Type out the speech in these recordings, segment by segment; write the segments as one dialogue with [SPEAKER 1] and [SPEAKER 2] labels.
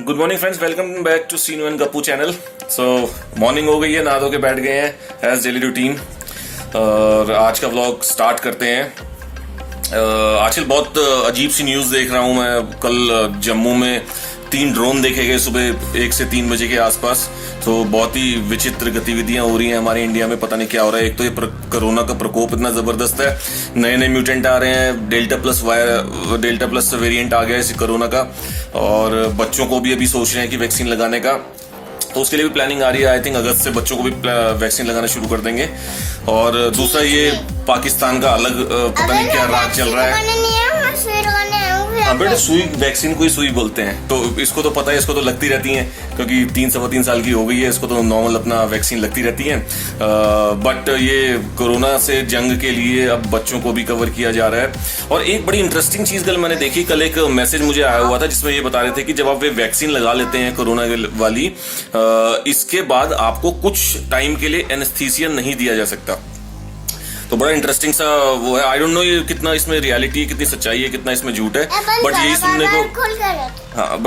[SPEAKER 1] Good morning friends, welcome back to Seenu and Gappu channel. So morning हो गई है, नहा धो के बैठ गए हैं एज डेली रूटीन और आज का व्लॉग स्टार्ट करते हैं। आजकल बहुत अजीब सी न्यूज़ देख रहा हूं मैं। कल जम्मू में 3 ड्रोन देखे गए सुबह 1 से 3 बजे के आसपास। तो बहुत ही विचित्र गतिविधियां हो रही हैं हमारे इंडिया में, पता नहीं क्या हो रहा है। एक तो ये कोरोना का प्रकोप इतना जबरदस्त है, नए नए म्यूटेंट आ रहे हैं, डेल्टा प्लस वेरिएंट आ गया है इस कोरोना का, और बच्चों को भी अभी सोच रहे हैं कि वैक्सीन लगाने का। तो उसके लिए भी प्लानिंग आ रही है। आई थिंक अगस्त से बच्चों को भी वैक्सीन लगाना शुरू कर देंगे। और दूसरा ये पाकिस्तान का अलग पता नहीं क्या राज चल रहा है। हाँ बेटा, सुई वैक्सीन को ही सुई बोलते हैं, तो इसको तो पता है, इसको तो लगती रहती है क्योंकि 3 साल की हो गई है, इसको तो नॉर्मल अपना वैक्सीन लगती रहती है। बट ये कोरोना से जंग के लिए अब बच्चों को भी कवर किया जा रहा है। और एक बड़ी इंटरेस्टिंग चीज कल मैंने देखी, कल एक मैसेज मुझे आया हुआ था जिसमें ये बता रहे थे कि जब आप वे वैक्सीन लगा लेते हैं कोरोना वाली, इसके बाद आपको कुछ टाइम के लिए एनेस्थीसिया नहीं दिया जा सकता। तो बड़ा इंटरेस्टिंग सा वो है। आई डोंट नो ये कितना इसमें रियलिटी है, कितनी सच्चाई है, कितना इसमें झूठ है, बट यही सुनने को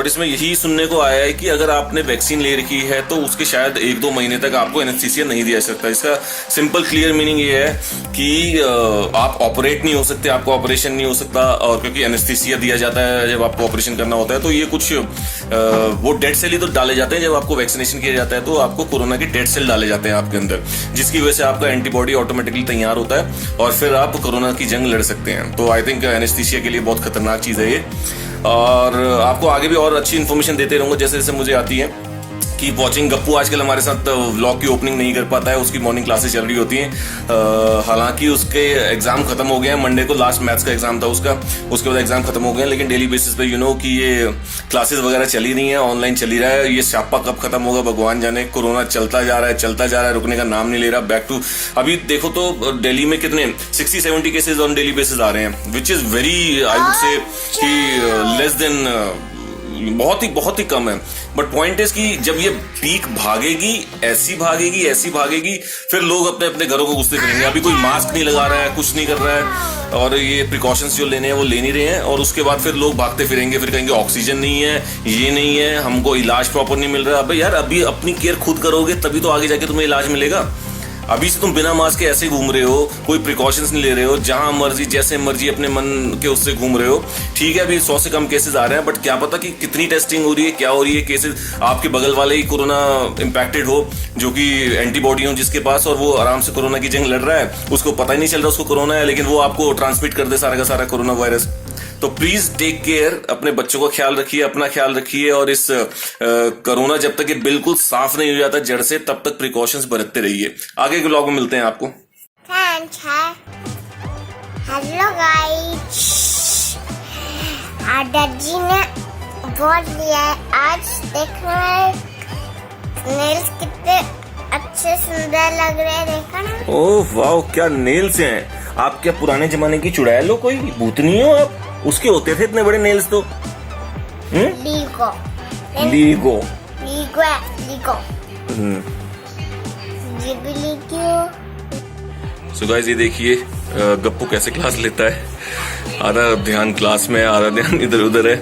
[SPEAKER 1] इसमें यही सुनने को आया है कि अगर आपने वैक्सीन ले रखी है तो उसके शायद 1-2 महीने तक आपको एनेस्थीसिया नहीं दिया सकता। इसका सिंपल क्लियर मीनिंग ये है कि आप ऑपरेट नहीं हो सकते, आपको ऑपरेशन नहीं हो सकता। और क्योंकि एनेस्थीसिया दिया जाता है जब आपको ऑपरेशन करना होता है, तो ये कुछ वो डेड सेल ही तो डाले जाते हैं। जब आपको वैक्सीनेशन किया जाता है तो आपको कोरोना के डेड सेल डाले जाते हैं आपके अंदर, जिसकी वजह से आपका एंटीबॉडी ऑटोमेटिकली तैयार होता है और फिर आप कोरोना की जंग लड़ सकते हैं। तो आई थिंक एनेस्थीसिया के लिए बहुत खतरनाक चीज है ये। और आपको आगे भी और अच्छी इन्फॉर्मेशन देते रहूंगा जैसे जैसे मुझे आती है। Keep watching. गप्पू आजकल हमारे साथ व्लॉग की ओपनिंग नहीं कर पाता है, उसकी मॉर्निंग क्लासेस चल रही होती हैं। हालांकि उसके एग्जाम खत्म हो गए हैं, मंडे को लास्ट मैथ्स का एग्जाम था उसका, उसके बाद एग्जाम खत्म हो गए हैं। लेकिन डेली बेसिस पे कि ये क्लासेस वगैरह चली नहीं है, ऑनलाइन चली रहा है। ये स्यापा कब खत्म होगा भगवान जाने। कोरोना चलता जा रहा है, रुकने का नाम नहीं ले रहा। बैक टू अभी देखो तो दिल्ली में कितने 60-70 केसेज ऑन डेली बेसिस आ रहे हैं, which is very I would say कि लेस देन बहुत ही कम है। बट पॉइंट इज कि जब ये पीक भागेगी, ऐसी भागेगी, फिर लोग अपने अपने घरों को घुसते फिरेंगे। अभी कोई मास्क नहीं लगा रहा है, कुछ नहीं कर रहा है, और ये प्रिकॉशंस जो लेने हैं वो ले नहीं रहे हैं। और उसके बाद फिर लोग भागते फिरेंगे, फिर कहेंगे ऑक्सीजन नहीं है, ये नहीं है, हमको इलाज प्रॉपर नहीं मिल रहा। अबे यार, अभी अपनी केयर खुद करोगे तभी तो आगे जाके तुम्हें इलाज मिलेगा। अभी से तुम बिना मास्क के ऐसे घूम रहे हो, कोई प्रिकॉशंस नहीं ले रहे हो, जहां मर्जी जैसे मर्जी अपने मन के उससे घूम रहे हो। ठीक है, अभी 100 से कम केसेस आ रहे हैं, बट क्या पता कि कितनी टेस्टिंग हो रही है, क्या हो रही है। केसेस आपके बगल वाले ही कोरोना इंपैक्टेड हो, जो कि एंटीबॉडी हो जिसके पास, और वो आराम से कोरोना की जंग लड़ रहा है, उसको पता ही नहीं चल रहा उसको कोरोना है, लेकिन वो आपको ट्रांसमिट कर दे सारा का सारा कोरोना वायरस। तो प्लीज टेक केयर, अपने बच्चों का ख्याल रखिए, अपना ख्याल रखिए। और इस कोरोना जब तक ये बिल्कुल साफ नहीं हो जाता जड़ से, तब तक प्रिकॉशंस बरतते रहिए। आगे के व्लॉग में मिलते हैं आपको।
[SPEAKER 2] हेलो गाइस, दादाजी ने बोल दिया आज देखो नेल्स कितने अच्छे सुंदर लग रहे हैं, देखो ना।
[SPEAKER 1] ओह वाह, क्या नेल्स हैं। आप क्या पुराने जमाने की चुड़ैल हो, कोई भूतनी हो आप? उसके होते थे इतने बड़े नेल्स तो।
[SPEAKER 2] लीगो।
[SPEAKER 1] सो गाइस, ये देखिए गप्पू कैसे क्लास लेता है। आधा ध्यान क्लास में, आधा ध्यान इधर उधर है।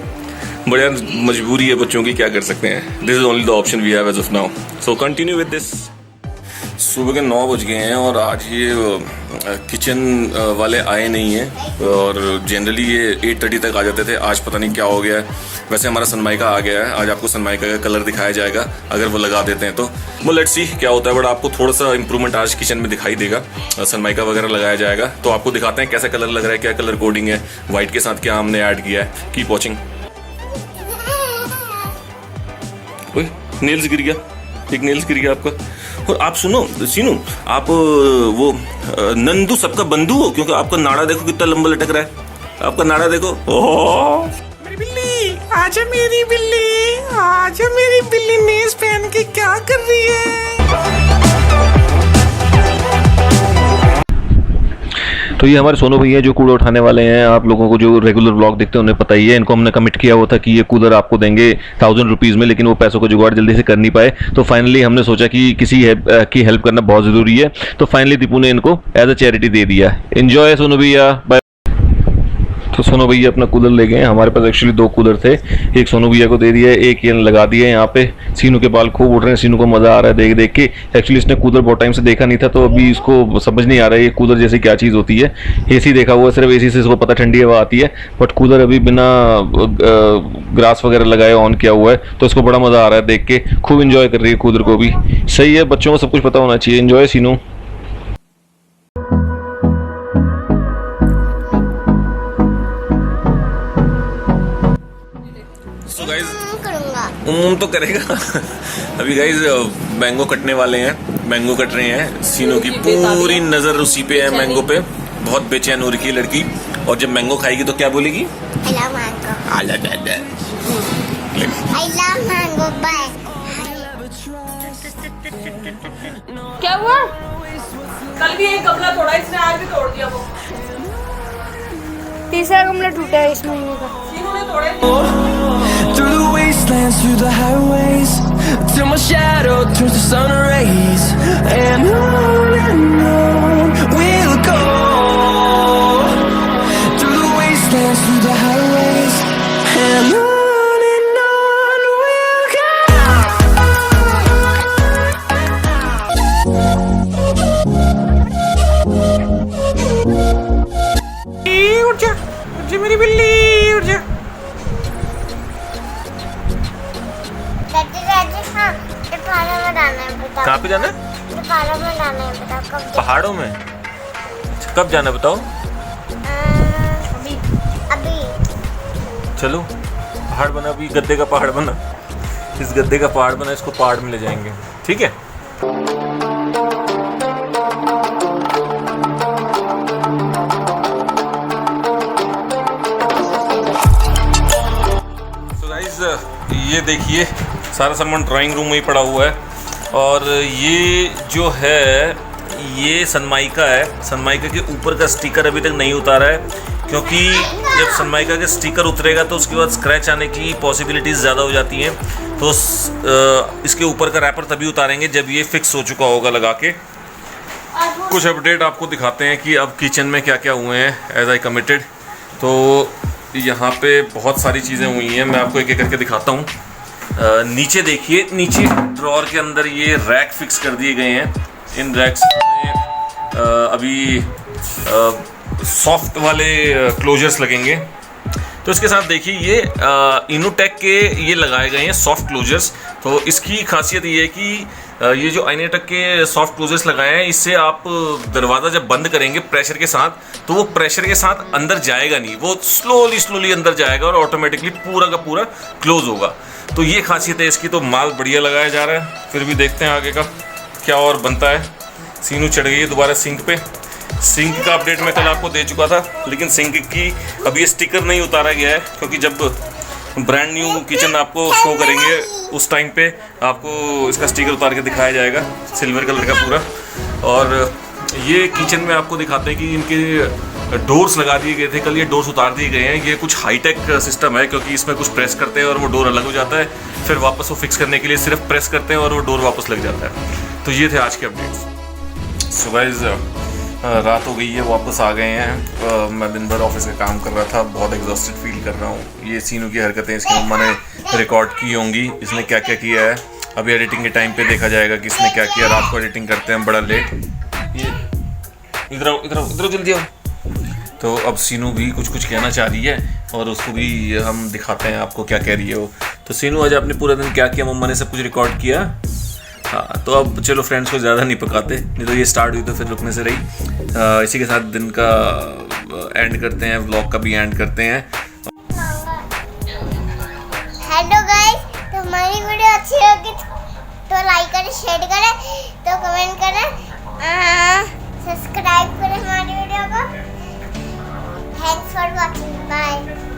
[SPEAKER 1] बड़ा मजबूरी है बच्चों की, क्या कर सकते हैं। This is only the option we have as of now, so continue with this. सुबह के 9 बज गए हैं और आज ये किचन वाले आए नहीं हैं, और जनरली ये 8:30 तक आ जाते थे। आज पता नहीं क्या हो गया है। वैसे हमारा सनमाइका आ गया है, आज आपको सनमाइका का कलर दिखाया जाएगा अगर वो लगा देते हैं तो। वो लेट्स सी क्या होता है, बट आपको थोड़ा सा इंप्रूवमेंट आज किचन में दिखाई देगा। सनमाइका वगैरह लगाया जाएगा तो आपको दिखाते हैं कैसा कलर लग रहा है, क्या कलर कोडिंग है, व्हाइट के साथ क्या हमने ऐड किया है। Keep watching. नेल्स गिर गया, एक नेल्स गिर गया आपका। और आप सुनो सीनू, आप वो नंदू सबका बंधु हो, क्योंकि आपका नाड़ा देखो कितना लंबा लटक रहा है। आपका नाड़ा देखो। ओह
[SPEAKER 3] मेरी बिल्ली, आजा मेरी बिल्ली, आजा मेरी बिल्ली नेल्स पहन के क्या कर रही है।
[SPEAKER 4] तो ये हमारे सोनू भैया जो कूड़ा उठाने वाले हैं, आप लोगों को जो रेगुलर व्लॉग देखते हैं उन्हें पता ही है। इनको हमने कमिट किया हुआ था कि ये कूलर आपको देंगे 1000 रुपीज़ में, लेकिन वो पैसों को जुगाड़ जल्दी से कर नहीं पाए। तो फाइनली हमने सोचा कि किसी की हेल्प करना बहुत ज़रूरी है, तो फाइनली दीपू ने इनको एज अ चैरिटी दे दिया। एंजॉय सोनू भैया, बाय। तो सोनू भैया अपना कूलर ले गए। हमारे पास एक्चुअली 2 कूलर थे, एक सोनू भैया को दे दिया है, एक ये लगा दिया है यहाँ पे। सीनू के बाल खूब उड़ रहे हैं, सीनू को मजा आ रहा है देख देख के। एक्चुअली इसने कूलर बहुत टाइम से देखा नहीं था, तो अभी इसको समझ नहीं आ रहा है ये कूलर जैसे क्या चीज़ होती है। एसी देखा हुआ, सिर्फ एसी से इसको पता ठंडी हवा आती है, बट कूलर अभी बिना ग्रास वगैरह लगाए ऑन किया हुआ है, तो इसको बड़ा मजा आ रहा है देख के। खूब इंजॉय कर रही है कूलर को भी। सही है, बच्चों को सब कुछ पता होना चाहिए। इंजॉय सीनू।
[SPEAKER 1] सो गाइस
[SPEAKER 2] करूँगा।
[SPEAKER 1] तो करेगा। अभी गाइस मैंगो कटने वाले हैं, मैंगो कट रहे हैं। सीनू की पूरी नजर उसी पे है, मैंगो पे। बहुत बेचैन हो रही है लड़की, और जब मैंगो खाएगी तो क्या बोलेगी?
[SPEAKER 2] I love mango.
[SPEAKER 1] आला दादा।
[SPEAKER 2] I love mango. Bye.
[SPEAKER 5] क्या हुआ? कल भी एक गमला तोड़ा इसने, आज भी तोड़ दिया वो।
[SPEAKER 2] तीसरा गमला टूटा है इस महीने का।
[SPEAKER 5] तीनों ने तोड़े।
[SPEAKER 6] Through the wastelands, through the highways, till my shadow turns to sun rays, and on we'll go. Through the wastelands, through the highways, and on we'll go.
[SPEAKER 3] उठ जा मेरी बिल्ली, उठ जा।
[SPEAKER 2] दादी हाँ, पहाड़ों में जाना है बताओ।
[SPEAKER 1] कहाँ पे जाना है?
[SPEAKER 2] पहाड़ों में जाना है बताओ कब जाना?
[SPEAKER 1] पहाड़ों में? अच्छा, कब जाना है बताओ?
[SPEAKER 2] अभी अभी।
[SPEAKER 1] चलो, पहाड़ बना, अभी गद्दे का पहाड़ बना। इस गद्दे का पहाड़ बना, इसको पहाड़ में ले जाएंगे, ठीक है? ये देखिए सारा सामान ड्राइंग रूम में ही पड़ा हुआ है, और ये जो है ये सनमाइका है। सनमाइका के ऊपर का स्टिकर अभी तक नहीं उतारा है, क्योंकि जब सनमाइका का स्टिकर उतरेगा तो उसके बाद स्क्रैच आने की पॉसिबिलिटीज़ ज़्यादा हो जाती हैं। तो इसके ऊपर का रैपर तभी उतारेंगे जब ये फिक्स हो चुका होगा लगा के। कुछ अपडेट आपको दिखाते हैं कि अब किचन में क्या क्या हुए हैं एज आई कमिटेड। तो यहाँ पे बहुत सारी चीज़ें हुई हैं, मैं आपको एक एक करके दिखाता हूँ। नीचे देखिए, नीचे ड्रॉअर के अंदर ये रैक फिक्स कर दिए गए हैं। इन रैक्स में अभी सॉफ्ट वाले क्लोजर्स लगेंगे। तो इसके साथ देखिए ये इनोटेक के ये लगाए गए हैं सॉफ्ट क्लोजर्स। तो इसकी खासियत ये है कि ये जो इनोटेक के सॉफ्ट क्लोजर्स लगाए हैं, इससे आप दरवाज़ा जब बंद करेंगे प्रेशर के साथ, तो वो प्रेशर के साथ अंदर जाएगा नहीं, वो स्लोली अंदर जाएगा और ऑटोमेटिकली पूरा का पूरा क्लोज होगा। तो ये खासियत है इसकी। तो माल बढ़िया लगाया जा रहा है, फिर भी देखते हैं आगे का क्या और बनता है। सीनू चढ़ गई है दोबारा सिंक पे। सिंक का अपडेट मैं कल आपको दे चुका था, लेकिन सिंक की अभी ये स्टिकर नहीं उतारा गया है, क्योंकि जब ब्रांड न्यू किचन आपको शो करेंगे उस टाइम पे आपको इसका स्टिकर उतार के दिखाया जाएगा, सिल्वर कलर का पूरा। और ये किचन में आपको दिखाते हैं कि इनके डोर्स लगा दिए गए थे, कल ये डोर्स उतार दिए गए हैं। ये कुछ हाईटेक सिस्टम है, क्योंकि इसमें कुछ प्रेस करते हैं और वो डोर अलग हो जाता है, फिर वापस वो फिक्स करने के लिए सिर्फ प्रेस करते हैं और वो डोर वापस लग जाता है। तो ये थे आज के अपडेट्स। सो गाइस रात हो गई है, वापस आ गए हैं। मैं दिन भर ऑफिस का काम कर रहा था, बहुत एग्जॉस्टेड फील कर रहा हूँ। ये सीनू की हरकतें इसकी मम्मा ने रिकॉर्ड की होंगी, इसने क्या क्या किया है। अभी एडिटिंग के टाइम पे देखा जाएगा कि इसने क्या किया। रात को एडिटिंग करते हैं बड़ा लेट। ये इधर जल्दी आओ। तो अब सीनू भी कुछ कहना चाह रही है, और उसको भी हम दिखाते हैं आपको क्या कह रही है वो। तो सीनू आज आपने पूरा दिन क्या किया? मम्मा ने सब कुछ रिकॉर्ड किया। हाँ, तो अब चलो फ्रेंड्स को ज़्यादा नहीं पकाते, नहीं तो ये स्टार्ट हुई तो फिर रुकने से रही। इसी के साथ दिन का एंड करते हैं, व्लॉग का भी एंड करते हैं।
[SPEAKER 2] हेलो गाइस, तो हमारी वीडियो अच्छी लगी तो लाइक करें, शेयर करें, तो कमेंट करें, सब्सक्राइब करें हमारी वीडियो को। Thanks for watching, bye.